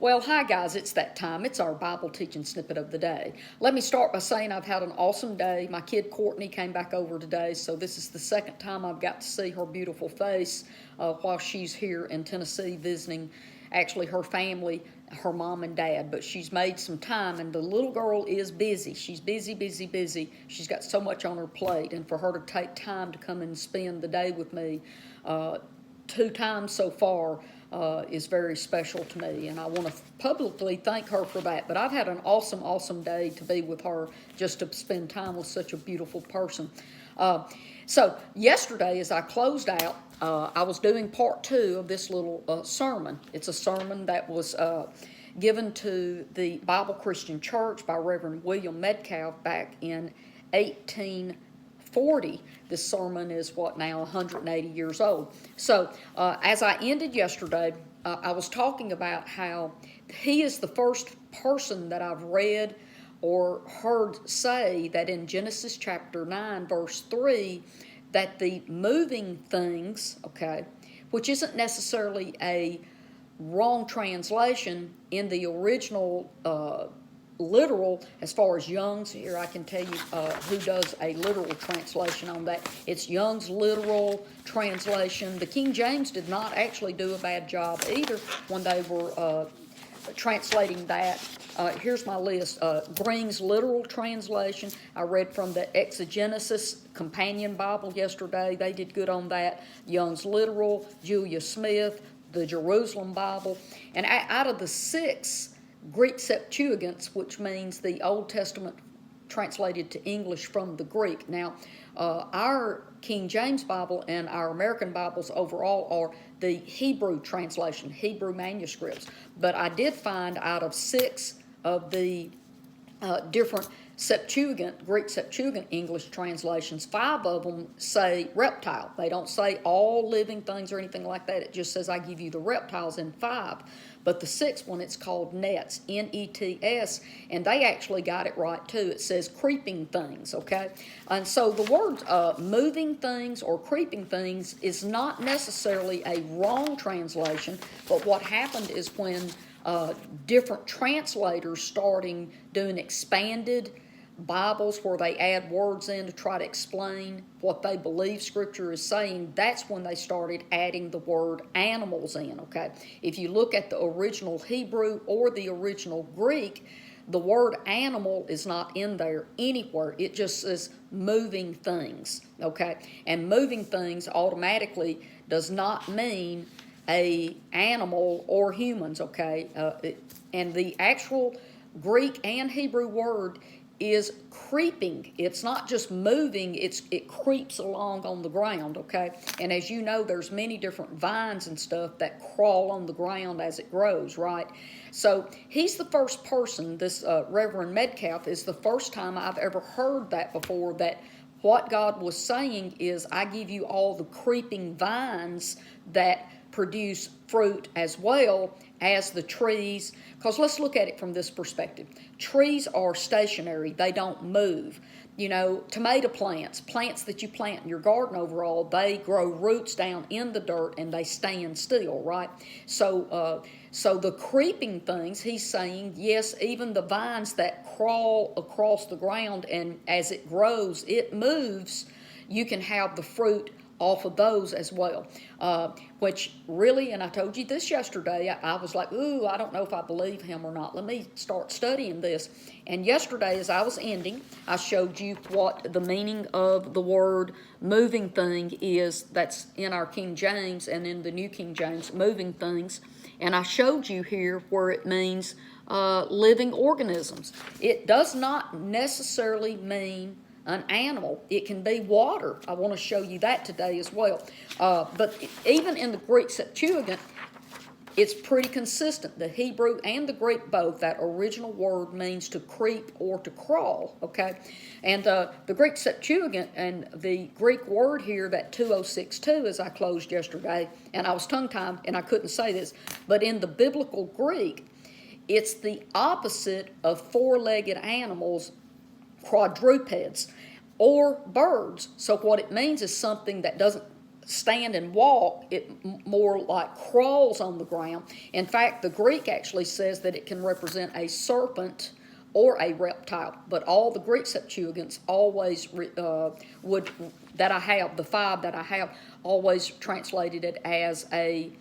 Well, hi guys, it's that time. It's our Bible teaching snippet of the day. Let me start by saying I've had an awesome day. My kid Courtney came back over today, so this is the second time I've got to see her beautiful face while she's here in Tennessee visiting actually her family, her mom and dad. But she's made some time, and the little girl is busy. She's busy, busy, busy. She's got so much on her plate, and for her to take time to come and spend the day with me 2 times so far is very special to me, and I want to publicly thank her for that. But I've had an awesome, awesome day to be with her, just to spend time with such a beautiful person. So yesterday, as I closed out, I was doing part 2 of this little sermon. It's a sermon that was given to the Bible Christian Church by Reverend William Metcalf back in 1840. This sermon is now 180 years old. So as I ended yesterday, I was talking about how he is the first person that I've read or heard say that in Genesis chapter 9 verse 3 that the moving things, which isn't necessarily a wrong translation in the original literal, as far as Young's, here I can tell you who does a literal translation on that. It's Young's literal translation. The King James did not actually do a bad job either when they were translating that. Here's my list. Green's literal translation. I read from the Exegesis Companion Bible yesterday. They did good on that. Young's literal, Julia Smith, the Jerusalem Bible. And out of the 6 Greek Septuagints, which means the Old Testament translated to English from the Greek. Now, our King James Bible and our American Bibles overall are the Hebrew translation, Hebrew manuscripts. But I did find out of 6 of the different Septuagint, Greek Septuagint English translations, 5 of them say reptile. They don't say all living things or anything like that. It just says, I give you the reptiles in 5. But the 6th one, it's called nets, N-E-T-S, and they actually got it right too. It says creeping things, And so the word moving things or creeping things is not necessarily a wrong translation, but what happened is when different translators starting doing expanded Bibles where they add words in to try to explain what they believe Scripture is saying, that's when they started adding the word animals in, If you look at the original Hebrew or the original Greek, the word animal is not in there anywhere. It just says moving things, And moving things automatically does not mean a animal or humans, and the actual Greek and Hebrew word is creeping. It's not just moving, it creeps along on the ground, And as you know, there's many different vines and stuff that crawl on the ground as it grows, right? So he's the first person, this Reverend Metcalf is the first time I've ever heard that before, that what God was saying is, I give you all the creeping vines that produce fruit as well as the trees. Because let's look at it from this perspective. Trees are stationary. They don't move. Tomato plants that you plant in your garden overall, they grow roots down in the dirt and they stand still, right? So the creeping things, he's saying, yes, even the vines that crawl across the ground and as it grows, it moves, you can have the fruit off of those as well, which really, and I told you this yesterday, I was like, ooh, I don't know if I believe him or not. Let me start studying this. And yesterday, as I was ending, I showed you what the meaning of the word moving thing is. That's in our King James and in the New King James, moving things. And I showed you here where it means living organisms. It does not necessarily mean an animal. It can be water. I want to show you that today as well. But even in the Greek Septuagint, it's pretty consistent. The Hebrew and the Greek both, that original word means to creep or to crawl, And the Greek Septuagint and the Greek word here, that 2062, as I closed yesterday, and I was tongue-tied and I couldn't say this, but in the biblical Greek, it's the opposite of 4-legged animals, quadrupeds, or birds. So what it means is something that doesn't stand and walk, it more like crawls on the ground. In fact, the Greek actually says that it can represent a serpent or a reptile. But all the Greek Septuagints always would, that I have, the 5 that I have, always translated it as a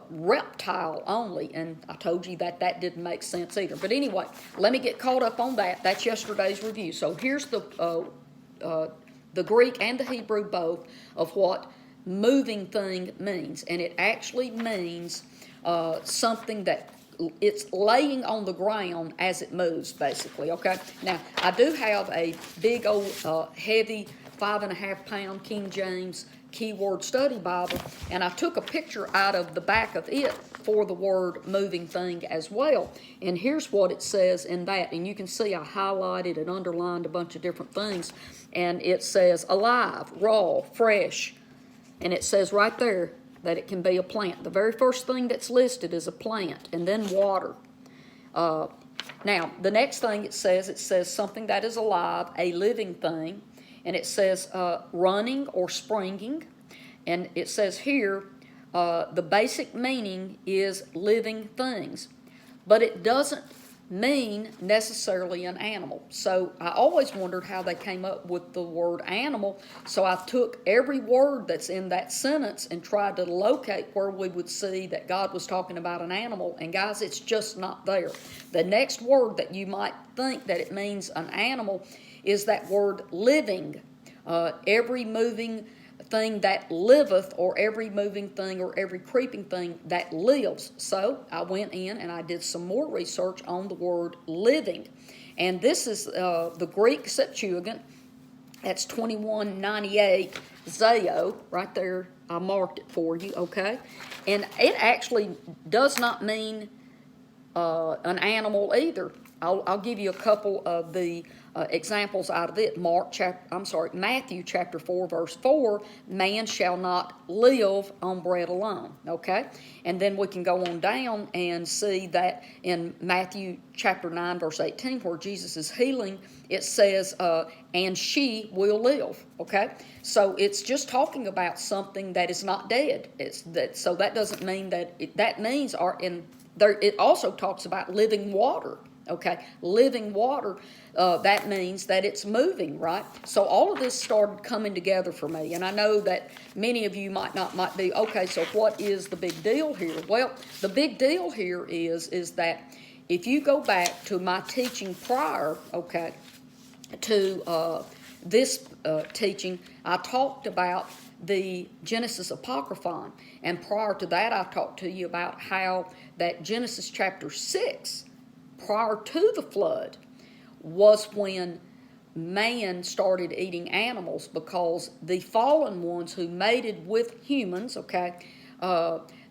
reptile only, and I told you that that didn't make sense either. But anyway, let me get caught up on that. That's yesterday's review. So here's the Greek and the Hebrew both of what moving thing means, and it actually means something that it's laying on the ground as it moves, basically. Okay. Now I do have a big old heavy 5.5-pound King James Keyword Study Bible, and I took a picture out of the back of it for the word moving thing as well. And here's what it says in that, and you can see I highlighted and underlined a bunch of different things, and it says alive, raw, fresh, and it says right there that it can be a plant. The very first thing that's listed is a plant, and then water. Now, the next thing it says something that is alive, a living thing, and it says running or springing, and it says here the basic meaning is living things, but it doesn't mean necessarily an animal. So I always wondered how they came up with the word animal, so I took every word that's in that sentence and tried to locate where we would see that God was talking about an animal, and guys, it's just not there. The next word that you might think that it means an animal is that word living. Every moving thing that liveth, or every moving thing or every creeping thing that lives. So I went in and I did some more research on the word living. And this is the Greek Septuagint. That's 2198 Zeo. Right there, I marked it for you, okay? And it actually does not mean an animal either. I'll give you a couple of the examples out of it. Matthew chapter 4, verse 4, man shall not live on bread alone, okay? And then we can go on down and see that in Matthew chapter 9, verse 18, where Jesus is healing, it says, and she will live, okay? So it's just talking about something that is not dead. So that doesn't mean that, that means, it also talks about living water. Okay, living water, that means that it's moving, right? So all of this started coming together for me, and I know that many of you might be, okay, so what is the big deal here? Well, the big deal here is that if you go back to my teaching prior, okay, to this teaching, I talked about the Genesis Apocryphon, and prior to that I talked to you about how that Genesis chapter 6, prior to the flood, was when man started eating animals, because the fallen ones who mated with humans, okay,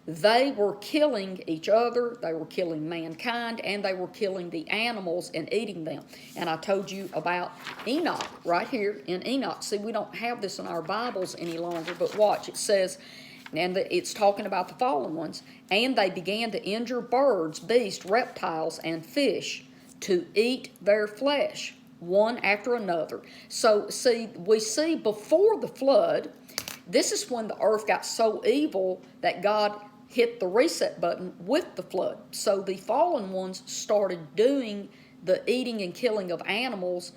they were killing each other, they were killing mankind, and they were killing the animals and eating them. And I told you about Enoch right here in Enoch. See, we don't have this in our Bibles any longer, but watch, it says, and it's talking about the fallen ones, and they began to injure birds, beasts, reptiles, and fish, to eat their flesh, one after another. So, see, we see before the flood, this is when the earth got so evil that God hit the reset button with the flood. So the fallen ones started doing the eating and killing of animals,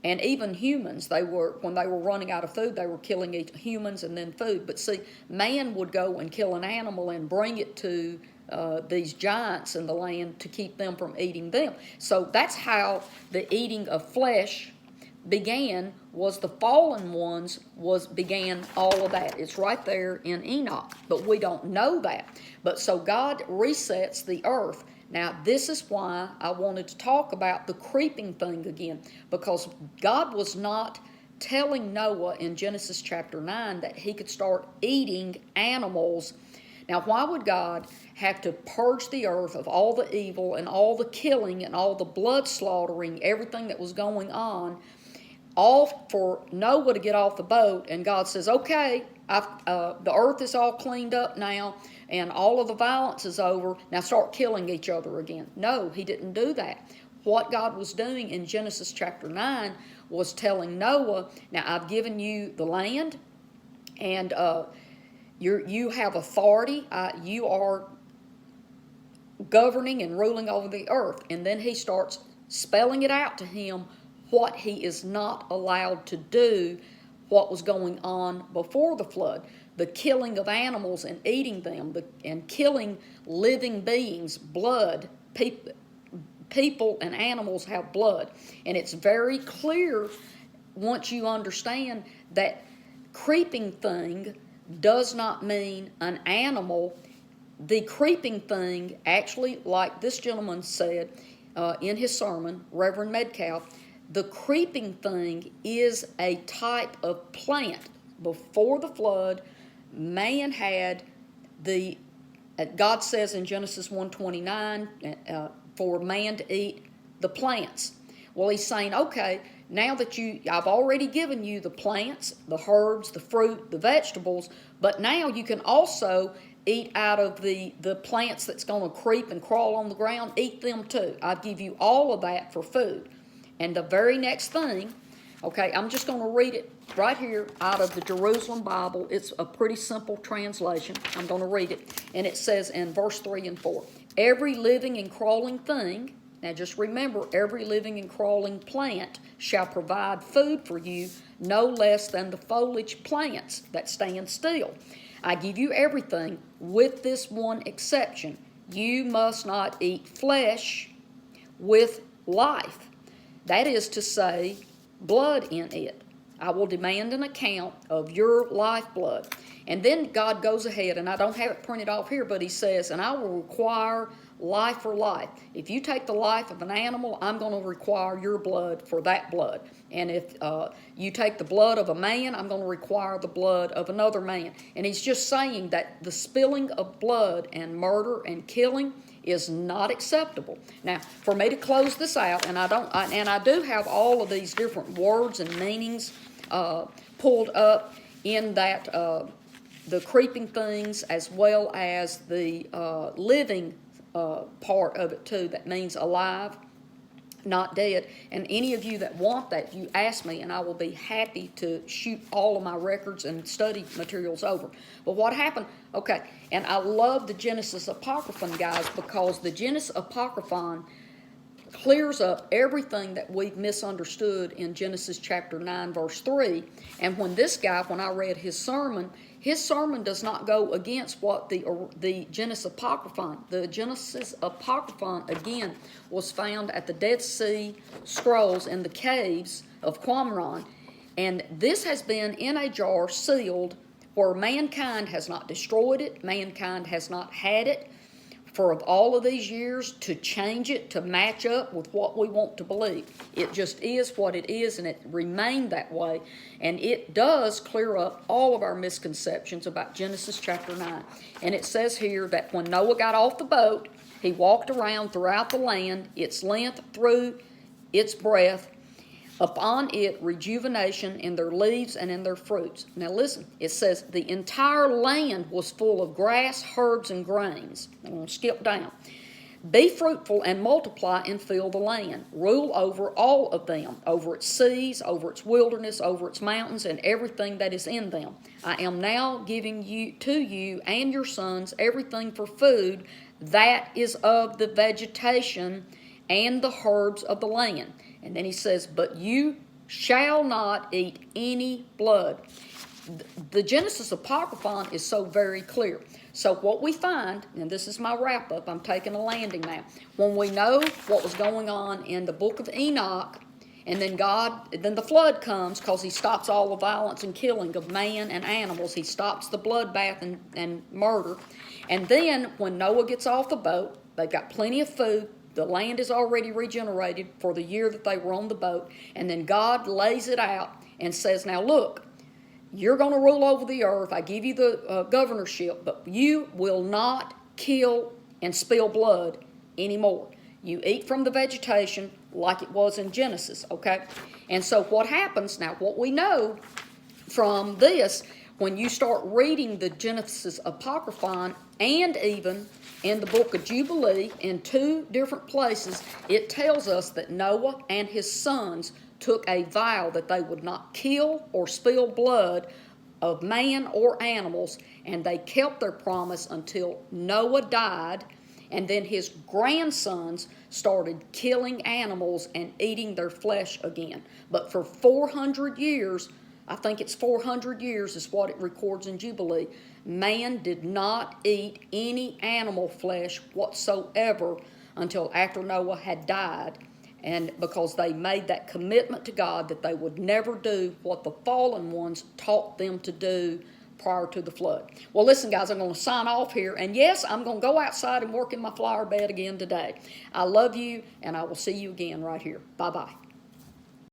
and even humans. When they were running out of food, they were killing humans and then food. But see, man would go and kill an animal and bring it to these giants in the land to keep them from eating them. So that's how the eating of flesh began, was the fallen ones began all of that. It's right there in Enoch, but we don't know that. But so God resets the earth. Now, this is why I wanted to talk about the creeping thing again, because God was not telling Noah in Genesis chapter 9 that he could start eating animals. Now, why would God have to purge the earth of all the evil and all the killing and all the blood slaughtering, everything that was going on, all for Noah to get off the boat? And God says, okay, the earth is all cleaned up now, and all of the violence is over. Now start killing each other again. No, he didn't do that. What God was doing in Genesis chapter 9 was telling Noah, now I've given you the land, and you have authority. You are governing and ruling over the earth. And then he starts spelling it out to him what he is not allowed to do, what was going on before the flood. The killing of animals and eating them, and killing living beings, blood. People and animals have blood. And it's very clear once you understand that creeping thing does not mean an animal. The creeping thing, actually, like this gentleman said in his sermon, Reverend Metcalf, the creeping thing is a type of plant. Before the flood, man had God says in Genesis 1:29, for man to eat the plants. Well, he's saying, okay, now that I've already given you the plants, the herbs, the fruit, the vegetables, but now you can also eat out of the plants that's going to creep and crawl on the ground, eat them too. I give you all of that for food. And the very next thing, okay, I'm just going to read it right here out of the Jerusalem Bible. It's a pretty simple translation. I'm going to read it. And it says in verse 3 and 4, every living and crawling thing, now just remember, every living and crawling plant shall provide food for you, no less than the foliage plants that stand still. I give you everything with this one exception. You must not eat flesh with life. That is to say, blood in it. I will demand an account of your lifeblood. And then God goes ahead, and I don't have it printed off here, but he says, and I will require life for life. If you take the life of an animal, I'm going to require your blood for that blood. And if you take the blood of a man, I'm going to require the blood of another man. And he's just saying that the spilling of blood and murder and killing is not acceptable. Now, for me to close this out, and I do have all of these different words and meanings pulled up in that the creeping things as well as the living part of it too. That means alive, not dead. And any of you that want that, you ask me, and I will be happy to shoot all of my records and study materials over. But what happened? Okay, and I love the Genesis Apocryphon, guys, because the Genesis Apocryphon clears up everything that we've misunderstood in Genesis chapter 9, verse 3. And when I read his sermon does not go against what the Genesis Apocryphon. The Genesis Apocryphon, again, was found at the Dead Sea Scrolls in the caves of Qumran. And this has been in a jar sealed where mankind has not destroyed it, mankind has not had it for all of these years to change it to match up with what we want to believe. It just is what it is, and it remained that way. And it does clear up all of our misconceptions about Genesis chapter 9. And it says here that when Noah got off the boat, he walked around throughout the land, its length through its breadth, upon it rejuvenation in their leaves and in their fruits. Now listen, it says the entire land was full of grass, herbs, and grains. I'm going to skip down. Be fruitful and multiply and fill the land. Rule over all of them, over its seas, over its wilderness, over its mountains, and everything that is in them. I am now giving to you and your sons everything for food that is of the vegetation and the herbs of the land. And then he says, but you shall not eat any blood. The Genesis Apocryphon is so very clear. So what we find, and this is my wrap-up, I'm taking a landing now. When we know what was going on in the book of Enoch, and then the flood comes because he stops all the violence and killing of man and animals. He stops the bloodbath and murder. And then when Noah gets off the boat, they've got plenty of food. The land is already regenerated for the year that they were on the boat. And then God lays it out and says, now look, you're going to rule over the earth. I give you the governorship, but you will not kill and spill blood anymore. You eat from the vegetation like it was in Genesis, okay? And so what happens, now what we know from this, when you start reading the Genesis Apocryphon and even in the book of Jubilee, in two different places, it tells us that Noah and his sons took a vow that they would not kill or spill blood of man or animals, and they kept their promise until Noah died, and then his grandsons started killing animals and eating their flesh again. But for 400 years, I think it's 400 years is what it records in Jubilee, man did not eat any animal flesh whatsoever until after Noah had died. And because they made that commitment to God that they would never do what the fallen ones taught them to do prior to the flood. Well, listen, guys, I'm going to sign off here. And yes, I'm going to go outside and work in my flower bed again today. I love you, and I will see you again right here. Bye-bye.